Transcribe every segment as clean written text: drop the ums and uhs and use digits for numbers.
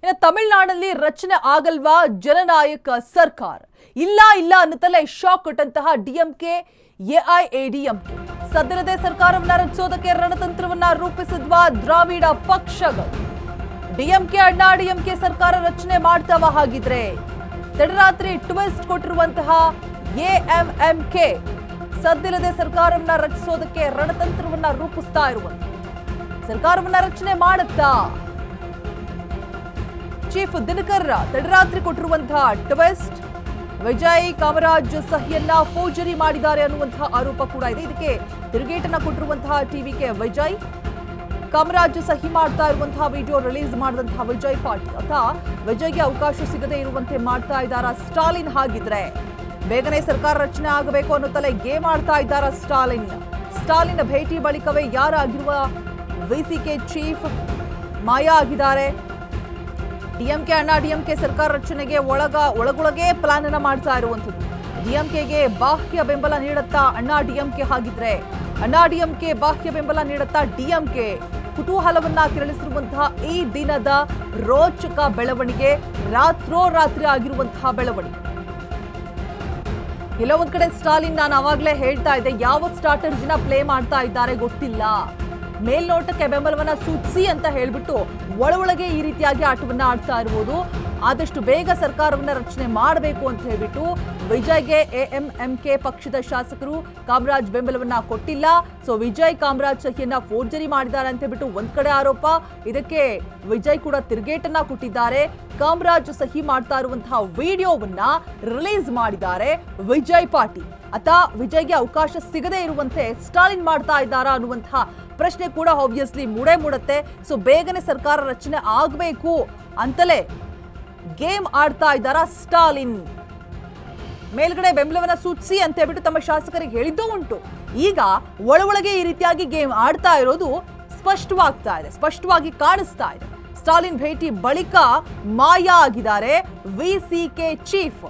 ಇನ್ನು ತಮಿಳುನಾಡಲ್ಲಿ ರಚನೆ ಆಗಲ್ವಾ ಜನನಾಯಕ ಸರ್ಕಾರ? ಇಲ್ಲ ಅನ್ನುತ್ತಲೇ ಶಾಕ್ ಕೊಟ್ಟಂತಹ ಡಿಎಂಕೆ ಎಐಎಡಿಎಂಕೆ ಸದ್ಯದಲ್ಲೇ ಸರ್ಕಾರವನ್ನ ರಚಿಸೋದಕ್ಕೆ ರಣತಂತ್ರವನ್ನ ರೂಪಿಸಿದ್ವಾ ದ್ರಾವಿಡ ಪಕ್ಷಗಳು. ಡಿಎಂಕೆ ಅಣ್ಣಾ ಡಿಎಂಕೆ ಸರ್ಕಾರ ರಚನೆ ಮಾಡ್ತಾವ ಹಾಗಿದ್ರೆ ತಡರಾತ್ರಿ ಟ್ವಿಸ್ಟ್ ಕೊಟ್ಟಿರುವಂತಹ ಎಎಂಎಂಕೆ ಸದ್ಯದಲ್ಲೇ ಸರ್ಕಾರವನ್ನ ರಚಿಸೋದಕ್ಕೆ ರಣತಂತ್ರವನ್ನ ರೂಪಿಸ್ತಾ ಇರುವಂತ ಸರ್ಕಾರವನ್ನ ರಚನೆ ಮಾಡುತ್ತಾ ಚೀಫ್ ದಿನಕರ್ ತಡರಾತ್ರಿ ಕೊಟ್ಟಿರುವಂತಹ ಟ್ವಿಸ್ಟ್, ವಿಜಯ್ ಕಾಮರಾಜ್ ಸಹಿಯನ್ನ ಫೋರ್ಜರಿ ಮಾಡಿದ್ದಾರೆ ಅನ್ನುವಂತಹ ಆರೋಪ ಕೂಡ ಇದೆ. ಇದಕ್ಕೆ ತಿರುಗೇಟನ್ನ ಕೊಟ್ಟಿರುವಂತಹ ಟಿವಿಕೆ ವಿಜಯ್ ಕಾಮರಾಜ್ ಸಹಿ ಮಾಡ್ತಾ ಇರುವಂತಹ ವಿಡಿಯೋ ರಿಲೀಸ್ ಮಾಡಿದಂತಹ ವಿಜಯ್ ಪಾಟೀಲ್ ಅಥವಾ ವಿಜಯ್ಗೆ ಅವಕಾಶ ಸಿಗದೆ ಇರುವಂತೆ ಮಾಡ್ತಾ ಇದ್ದಾರ ಸ್ಟಾಲಿನ್? ಹಾಗಿದ್ರೆ ಬೇಗನೆ ಸರ್ಕಾರ ರಚನೆ ಆಗಬೇಕು ಅನ್ನುತ್ತಲೇ ಗೇಮ್ ಆಡ್ತಾ ಇದ್ದಾರ ಸ್ಟಾಲಿನ್ ಭೇಟಿ ಬಳಿಕವೇ ಯಾರಾಗಿರುವ ವಿಸಿಕೆ ಚೀಫ್ ಮಾಯಾ ಆಗಿದ್ದಾರೆ. ಡಿಎಂಕೆ ಅಣ್ಣಾ ಡಿಎಂಕೆ ಸರ್ಕಾರ ರಚನೆಗೆ ಒಳಗೊಳಗೆ ಪ್ಲಾನ್ ಅನ್ನ ಮಾಡ್ತಾ ಇರುವಂತದ್ದು. ಡಿಎಂಕೆಗೆ ಬಾಹ್ಯ ಬೆಂಬಲ ನೀಡುತ್ತಾ ಅಣ್ಣಾ ಡಿಎಂಕೆ? ಹಾಗಿದ್ರೆ ಅಣ್ಣಾ ಡಿಎಂಕೆ ಬಾಹ್ಯ ಬೆಂಬಲ ನೀಡುತ್ತಾ ಡಿಎಂಕೆ? ಕುತೂಹಲವನ್ನ ಕೆರಳಿಸಿರುವಂತಹ ಈ ದಿನದ ರೋಚಕ ಬೆಳವಣಿಗೆ, ರಾತ್ರೋರಾತ್ರಿ ಆಗಿರುವಂತಹ ಬೆಳವಣಿಗೆ. ಕೆಲವೊಂದ್ ಕಡೆ ಸ್ಟಾಲಿನ್, ನಾನು ಅವಾಗ್ಲೇ ಹೇಳ್ತಾ ಇದ್ದೆ, ಯಾವ ಸ್ಟ್ರಾಟಜಿನ ಪ್ಲೇ ಮಾಡ್ತಾ ಇದ್ದಾರೆ ಗೊತ್ತಿಲ್ಲ, ಮೇಲ್ನೋಟಕ್ಕೆ ಬೆಂಬಲವನ್ನ ಸೂಚಿಸಿ ಅಂತ ಹೇಳ್ಬಿಟ್ಟು ಒಳಗೆ ಈ ರೀತಿಯಾಗಿ ಆಟವನ್ನ ಆಡ್ತಾ ಇರಬಹುದು. ಆದಷ್ಟು ಬೇಗ ಸರ್ಕಾರವನ್ನ ರಚನೆ ಮಾಡಬೇಕು ಅಂತ ಹೇಳ್ಬಿಟ್ಟು ವಿಜಯ್ಗೆ ಎಎಂಎಂಕೆ ಪಕ್ಷದ ಶಾಸಕರು ಕಾಮರಾಜ್ ಬೆಂಬಲವನ್ನ ಕೊಟ್ಟಿಲ್ಲ. ಸೊ ವಿಜಯ್ ಕಾಮರಾಜ್ ಸಹಿಯನ್ನ ಫೋರ್ಜರಿ ಮಾಡಿದ್ದಾರೆ ಅಂತ ಹೇಳ್ಬಿಟ್ಟು ಒಂದ್ ಕಡೆ ಆರೋಪ. ಇದಕ್ಕೆ ವಿಜಯ್ ಕೂಡ ತಿರುಗೇಟನ್ನ ಕೊಟ್ಟಿದ್ದಾರೆ. ಕಾಮರಾಜ್ ಸಹಿ ಮಾಡ್ತಾ ಇರುವಂತಹ ವಿಡಿಯೋವನ್ನ ರಿಲೀಸ್ ಮಾಡಿದ್ದಾರೆ ವಿಜಯ್ ಪಾಟೀಲ್. ವಿಜಯ್ಗೆ ಅವಕಾಶ ಸಿಗದೇ ಇರುವಂತೆ ಸ್ಟಾಲಿನ್ ಮಾಡ್ತಾ ಇದ್ದಾರಾ ಅನ್ನುವಂತಹ ಪ್ರಶ್ನೆ ಕೂಡ ಆಬ್ವಿಯಸ್ಲಿ ಮೂಡುತ್ತೆ. ಸೊ ಬೇಗನೆ ಸರ್ಕಾರ ರಚನೆ ಆಗಬೇಕು ಅಂತಲೇ ಗೇಮ್ ಆಡ್ತಾ ಇದ್ದಾರಾ ಸ್ಟಾಲಿನ್? ಮೇಲ್ಗಡೆ ಬೆಂಬಲವನ್ನ ಸೂಚಿಸಿ ಅಂತ ಹೇಳ್ಬಿಟ್ಟು ತಮ್ಮ ಶಾಸಕರಿಗೆ ಹೇಳಿದ್ದೂ ಉಂಟು. ಈಗ ಒಳಗೆ ಈ ರೀತಿಯಾಗಿ ಗೇಮ್ ಆಡ್ತಾ ಇರೋದು ಸ್ಪಷ್ಟವಾಗಿ ಕಾಣಿಸ್ತಾ ಇದೆ. ಸ್ಟಾಲಿನ್ ಭೇಟಿ ಬಳಿಕ ಮಾಯಾ ಆಗಿದ್ದಾರೆ ವಿಸಿಕೆ ಚೀಫ್.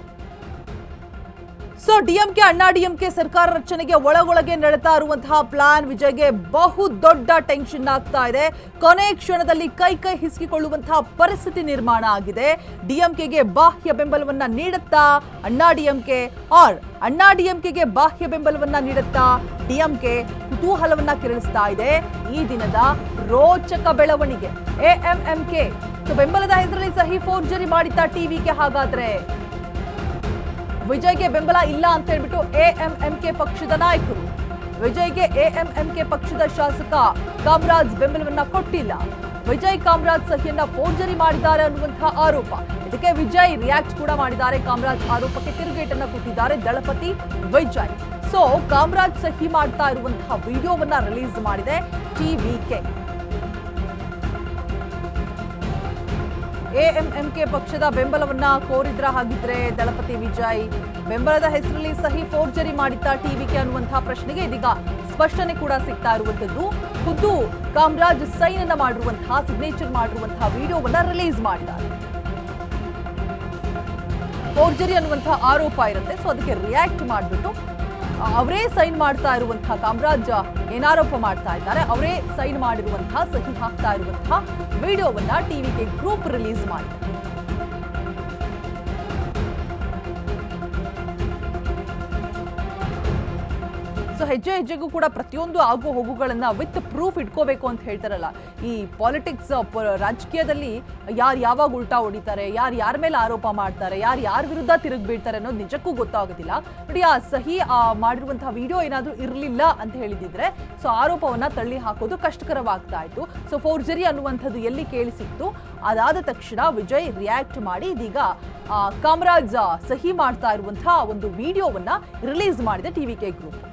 ಸೊ ಡಿಎಂಕೆ ಅಣ್ಣಾ ಡಿಎಂಕೆ ಸರ್ಕಾರ ರಚನೆಗೆ ಒಳಗೊಳಗೆ ನಡೆತಾ ಇರುವಂತಹ ಪ್ಲಾನ್ ವಿಜಯ್ಗೆ ಬಹು ದೊಡ್ಡ ಟೆನ್ಷನ್ ಆಗ್ತಾ ಇದೆ. ಕೊನೆ ಕ್ಷಣದಲ್ಲಿ ಕೈ ಹಿಸುಕಿಕೊಳ್ಳುವಂತಹ ಪರಿಸ್ಥಿತಿ ನಿರ್ಮಾಣ ಆಗಿದೆ. ಡಿಎಂಕೆಗೆ ಬಾಹ್ಯ ಬೆಂಬಲವನ್ನ ನೀಡುತ್ತಾ ಅಣ್ಣಾ ಡಿಎಂಕೆ ಆರ್ ಅಣ್ಣಾ ಡಿಎಂಕೆಗೆ ಬಾಹ್ಯ ಬೆಂಬಲವನ್ನ ನೀಡುತ್ತಾ ಡಿಎಂಕೆ ಕುತೂಹಲವನ್ನ ಕೆರಳಿಸ್ತಾ ಇದೆ. ಈ ದಿನದ ರೋಚಕ ಬೆಳವಣಿಗೆ ಎಎಂಎಂಕೆ ಬೆಂಬಲದ ಹೆಸರಲ್ಲಿ ಸಹಿ ಫೋರ್ಜರಿ ಮಾಡಿದ್ದ ಟಿವಿಕೆ. ಹಾಗಾದ್ರೆ ವಿಜಯ್ಗೆ ಬೆಂಬಲ ಇಲ್ಲ ಅಂತ ಹೇಳ್ಬಿಟ್ಟು ಎಎಂಎಂಕೆ ಪಕ್ಷದ ನಾಯಕರು, ವಿಜಯ್ಗೆ ಎಎಂಎಂಕೆ ಪಕ್ಷದ ಶಾಸಕ ಕಾಮರಾಜ್ ಬೆಂಬಲವನ್ನ ಕೊಟ್ಟಿಲ್ಲ, ವಿಜಯ್ ಕಾಮರಾಜ್ ಸಹಿಯನ್ನ ಫೋರ್ಜರಿ ಮಾಡಿದ್ದಾರೆ ಅನ್ನುವಂತಹ ಆರೋಪ. ಇದಕ್ಕೆ ವಿಜಯ್ ರಿಯಾಕ್ಟ್ ಕೂಡ ಮಾಡಿದ್ದಾರೆ. ಕಾಮರಾಜ್ ಆರೋಪಕ್ಕೆ ತಿರುಗೇಟನ್ನ ಕೊಟ್ಟಿದ್ದಾರೆ ದಳಪತಿ ವಿಜಯ್. ಸೊ ಕಾಮರಾಜ್ ಸಹಿ ಮಾಡ್ತಾ ಇರುವಂತಹ ವಿಡಿಯೋವನ್ನ ರಿಲೀಸ್ ಮಾಡಿದೆ ಟಿವಿಕೆ. ಎಎಂಎಂಕೆ ಪಕ್ಷದ ಬೆಂಬಲವನ್ನ ಕೋರಿದ್ರ? ಹಾಗಿದ್ರೆ ದಳಪತಿ ವಿಜಯ್ ಬೆಂಬಲದ ಹೆಸರಲ್ಲಿ ಸಹಿ ಫೋರ್ಜರಿ ಮಾಡಿದ್ದ ಟಿವಿಕೆ ಅನ್ನುವಂತಹ ಪ್ರಶ್ನೆಗೆ ಇದೀಗ ಸ್ಪಷ್ಟನೆ ಕೂಡ ಸಿಗ್ತಾ ಇರುವಂತದ್ದು. ಖುದ್ದು ಕಾಮರಾಜ್ ಸೈನ್ ಅನ್ನ ಮಾಡಿರುವಂತಹ ಸಿಗ್ನೇಚರ್ ಮಾಡಿರುವಂತಹ ವಿಡಿಯೋವನ್ನ ರಿಲೀಸ್ ಮಾಡಿದ್ದಾರೆ. ಫೋರ್ಜರಿ ಅನ್ನುವಂತಹ ಆರೋಪ ಇರುತ್ತೆ. ಸೊ ಅದಕ್ಕೆ ರಿಯಾಕ್ಟ್ ಮಾಡಿಬಿಟ್ಟು ಅವರೇ ಸೈನ್ ಮಾಡ್ತಾ ಇರುವಂತಹ ಕಾಮರಾಜ್ ಏನಾರೋಪ ಮಾಡ್ತಾ ಇದ್ದಾರೆ, ಅವರೇ ಸೈನ್ ಮಾಡಿರುವಂತಹ ಸಹಿ ಹಾಕ್ತಾ ಇರುವಂತಹ ವಿಡಿಯೋವನ್ನ ಟಿವಿಕೆ ಗ್ರೂಪ್ ರಿಲೀಸ್ ಮಾಡಿದೆ. ಸೊ ಹೆಜ್ಜೆಗೂ ಕೂಡ ಪ್ರತಿಯೊಂದು ಆಗು ಹೋಗುಗಳನ್ನ ವಿತ್ ಪ್ರೂಫ್ ಇಟ್ಕೋಬೇಕು ಅಂತ ಹೇಳ್ತಾರಲ್ಲ. ಈ ಪಾಲಿಟಿಕ್ಸ್ ರಾಜಕೀಯದಲ್ಲಿ ಯಾರು ಯಾವಾಗ ಉಲ್ಟಾ ಹೊಡಿತಾರೆ, ಯಾರ ಮೇಲೆ ಆರೋಪ ಮಾಡ್ತಾರೆ, ಯಾರ ವಿರುದ್ಧ ತಿರುಗಿ ಬೀಳ್ತಾರೆ ಅನ್ನೋದು ನಿಜಕ್ಕೂ ಗೊತ್ತಾಗೋದಿಲ್ಲ. ನೋಡಿ, ಆ ಸಹಿ ಮಾಡಿರುವಂತಹ ವಿಡಿಯೋ ಏನಾದರೂ ಇರಲಿಲ್ಲ ಅಂತ ಹೇಳಿದಿದ್ರೆ ಸೊ ಆರೋಪವನ್ನ ತಳ್ಳಿ ಹಾಕೋದು ಕಷ್ಟಕರವಾಗ್ತಾ ಇತ್ತು. ಸೊ ಫೋರ್ಜರಿ ಅನ್ನುವಂಥದ್ದು ಎಲ್ಲಿ ಕೇಳಿಸಿತ್ತು, ಅದಾದ ತಕ್ಷಣ ವಿಜಯ್ ರಿಯಾಕ್ಟ್ ಮಾಡಿ ಇದೀಗ ಕಾಮರಾಜ್ ಸಹಿ ಮಾಡ್ತಾ ಇರುವಂತಹ ಒಂದು ವಿಡಿಯೋವನ್ನ ರಿಲೀಸ್ ಮಾಡಿದೆ ಟಿವಿಕೆ ಗ್ರೂಪ್.